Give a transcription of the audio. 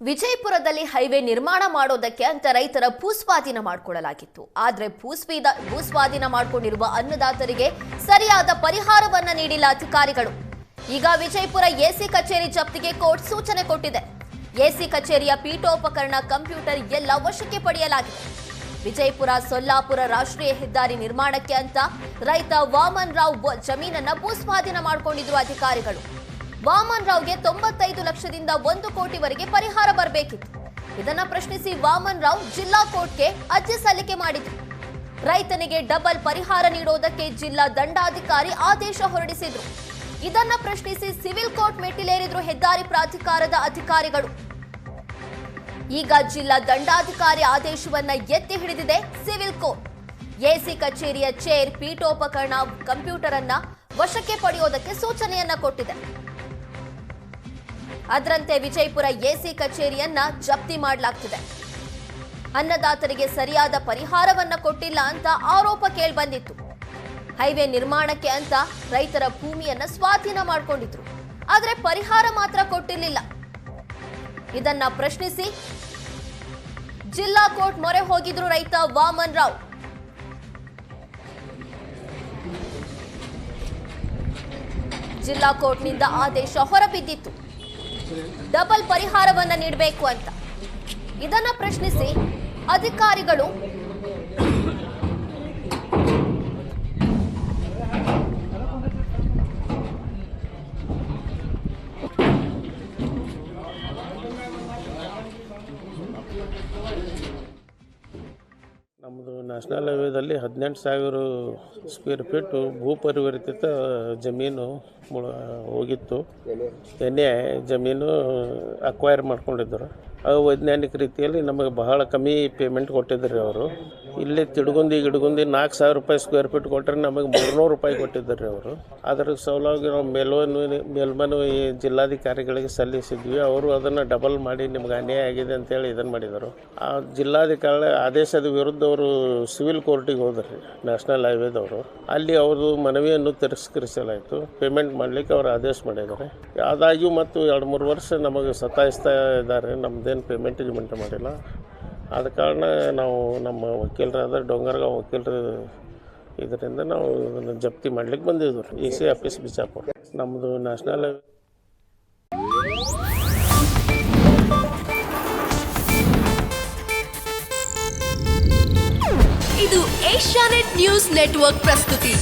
ವಿಜಯಪುರದಲ್ಲಿ ಹೈವೇ ನಿರ್ಮಾಣ ಮಾಡೋದಕ್ಕೆ ಅಂತ ರೈತರ ಭೂಸ್ವಾಧೀನ ಮಾಡಿಕೊಳ್ಳಲಾಗಿತ್ತು. ಆದರೆ ಭೂಸ್ವಾಧೀನ ಮಾಡಿಕೊಂಡಿರುವ ಅನ್ನದಾತರಿಗೆ ಸರಿಯಾದ ಪರಿಹಾರವನ್ನ ನೀಡಿಲ್ಲ ಅಧಿಕಾರಿಗಳು. ಈಗ ವಿಜಯಪುರ ಎಸಿ ಕಚೇರಿ ಜಪ್ತಿಗೆ ಕೋರ್ಟ್ ಸೂಚನೆ ಕೊಟ್ಟಿದೆ. ಎಸಿ ಕಚೇರಿಯ ಪೀಠೋಪಕರಣ, ಕಂಪ್ಯೂಟರ್ ಎಲ್ಲ ವಶಕ್ಕೆ ಪಡೆಯಲಾಗಿದೆ. ವಿಜಯಪುರ ಸೊಲ್ಲಾಪುರ ರಾಷ್ಟ್ರೀಯ ಹೆದ್ದಾರಿ ನಿರ್ಮಾಣಕ್ಕೆ ಅಂತ ರೈತ ವಾಮನ್ ರಾವ್ ಜಮೀನನ್ನ ಭೂಸ್ವಾಧೀನ ಮಾಡಿಕೊಂಡಿದ್ರು ಅಧಿಕಾರಿಗಳು. ವಾಮನ್ ರಾವ್ಗೆ 95 ಲಕ್ಷದಿಂದ 1 ಕೋಟಿವರೆಗೆ ಪರಿಹಾರ ಬರಬೇಕಿತ್ತು. ಇದನ್ನ ಪ್ರಶ್ನಿಸಿ ವಾಮನ್ ರಾವ್ ಜಿಲ್ಲಾ ಕೋರ್ಟ್ಗೆ ಅರ್ಜಿ ಸಲ್ಲಿಕೆ ಮಾಡಿದ್ರು. ರೈತನಿಗೆ ಡಬಲ್ ಪರಿಹಾರ ನೀಡೋದಕ್ಕೆ ಜಿಲ್ಲಾ ದಂಡಾಧಿಕಾರಿ ಆದೇಶ ಹೊರಡಿಸಿದ್ರು. ಇದನ್ನ ಪ್ರಶ್ನಿಸಿ ಸಿವಿಲ್ ಕೋರ್ಟ್ ಮೆಟ್ಟಿಲೇರಿದ್ರು ಹೆದ್ದಾರಿ ಪ್ರಾಧಿಕಾರದ ಅಧಿಕಾರಿಗಳು. ಈಗ ಜಿಲ್ಲಾ ದಂಡಾಧಿಕಾರಿ ಆದೇಶವನ್ನ ಎತ್ತಿ ಹಿಡಿದಿದೆ ಸಿವಿಲ್ ಕೋರ್ಟ್. ಎಸಿ ಕಚೇರಿಯ ಚೇರ್, ಪೀಠೋಪಕರಣ, ಕಂಪ್ಯೂಟರ್ ಅನ್ನ ವಶಕ್ಕೆ ಪಡೆಯೋದಕ್ಕೆ ಸೂಚನೆಯನ್ನ ಕೊಟ್ಟಿದೆ. ಅದರಂತೆ ವಿಜಯಪುರ ಎಸಿ ಕಚೇರಿಯನ್ನ ಜಪ್ತಿ ಮಾಡಲಾಗ್ತಿದೆ. ಅನ್ನದಾತರಿಗೆ ಸರಿಯಾದ ಪರಿಹಾರವನ್ನ ಕೊಟ್ಟಿಲ್ಲ ಅಂತ ಆರೋಪ ಕೇಳಿಬಂದಿತ್ತು. ಹೈವೇ ನಿರ್ಮಾಣಕ್ಕೆ ಅಂತ ರೈತರ ಭೂಮಿಯನ್ನ ಸ್ವಾಧೀನ ಮಾಡಿಕೊಂಡಿದ್ರು. ಆದರೆ ಪರಿಹಾರ ಮಾತ್ರ ಕೊಟ್ಟಿರಲಿಲ್ಲ. ಇದನ್ನ ಪ್ರಶ್ನಿಸಿ ಜಿಲ್ಲಾ ಕೋರ್ಟ್ ಮೊರೆ ಹೋಗಿದ್ರು ರೈತ ವಾಮನ್ ರಾವ್. ಜಿಲ್ಲಾ ಕೋರ್ಟ್ನಿಂದ ಆದೇಶ ಹೊರಬಿದ್ದಿತ್ತು, ಡಬಲ್ ಪರಿಹಾರವನ್ನ ನೀಡಬೇಕು ಅಂತ. ಇದನ್ನ ಪ್ರಶ್ನಿಸಿ ಅಧಿಕಾರಿಗಳು ನಮ್ಮದು ನ್ಯಾಷನಲ್ ಹೈವೇದಲ್ಲಿ 18,000 ಸ್ಕ್ವೇರ್ ಫೀಟು ಭೂ ಪರಿವರ್ತಿತ ಜಮೀನು ಹೋಗಿತ್ತು. ಎನ್ನೆ ಜಮೀನು ಅಕ್ವೈರ್ ಮಾಡ್ಕೊಂಡಿದ್ದರು. ವೈಜ್ಞಾನಿಕ ರೀತಿಯಲ್ಲಿ ನಮಗೆ ಬಹಳ ಕಮ್ಮಿ ಪೇಮೆಂಟ್ ಕೊಟ್ಟಿದ್ದರು ಅವರು. ಇಲ್ಲಿ ತಿಡ್ಗುಂದಿ 4,000 ರೂಪಾಯಿ ಸ್ಕ್ವೇರ್ ಫೀಟ್ ಕೊಟ್ಟರೆ ನಮಗೆ 300 ರೂಪಾಯಿ ಕೊಟ್ಟಿದ್ದರು ಅವರು. ಅದರ ಸಲುವಾಗಿ ನಾವು ಮೇಲ್ಮನವಿ ಜಿಲ್ಲಾಧಿಕಾರಿಗಳಿಗೆ ಸಲ್ಲಿಸಿದ್ವಿ. ಅವರು ಅದನ್ನು ಡಬಲ್ ಮಾಡಿ ನಿಮ್ಗೆ ಅನ್ಯಾಯ ಆಗಿದೆ ಅಂತೇಳಿ ಇದನ್ನು ಮಾಡಿದರು. ಆ ಜಿಲ್ಲಾಧಿಕಾರಿ ಆದೇಶದ ವಿರುದ್ಧ ಅವರು ಸಿವಿಲ್ ಕೋರ್ಟಿಗೆ ಹೋದ್ರಿ, ನ್ಯಾಷನಲ್ ಹೈವೇದವರು. ಅಲ್ಲಿ ಅವರು ಮನವಿಯನ್ನು ತಿರಸ್ಕರಿಸಲಾಯಿತು. ಪೇಮೆಂಟ್ ಮಾಡಲಿಕ್ಕೆ ಅವರು ಆದೇಶ ಮಾಡಿದ್ದಾರೆ. ಆದಾಗ್ಯೂ ಮತ್ತು 2-3 ವರ್ಷ ನಮಗೆ ಸತಾಯಿಸ್ತಾ ಇದ್ದಾರೆ. ನಮ್ಮದೇನು ಪೇಮೆಂಟ್ ಗಿಮೆಂಟ್ ಮಾಡಿಲ್ಲ. ಆದ ಕಾರಣ ನಾವು ನಮ್ಮ ವಕೀಲರಾದ ಡೊಂಗರ್ಗಾಂವ್ ವಕೀಲರು ಇದರಿಂದ ನಾವು ಇದನ್ನು ಜಪ್ತಿ ಮಾಡ್ಲಿಕ್ಕೆ ಬಂದಿದ್ವಿ. A C office Bijapur. ನಮ್ಮದು ನ್ಯಾಷನಲ್ ಹೈವೇ. ಇದು ಏಷ್ಯಾನೆಟ್ ನ್ಯೂಸ್ ನೆಟ್ವರ್ಕ್ ಪ್ರಸ್ತುತಿ.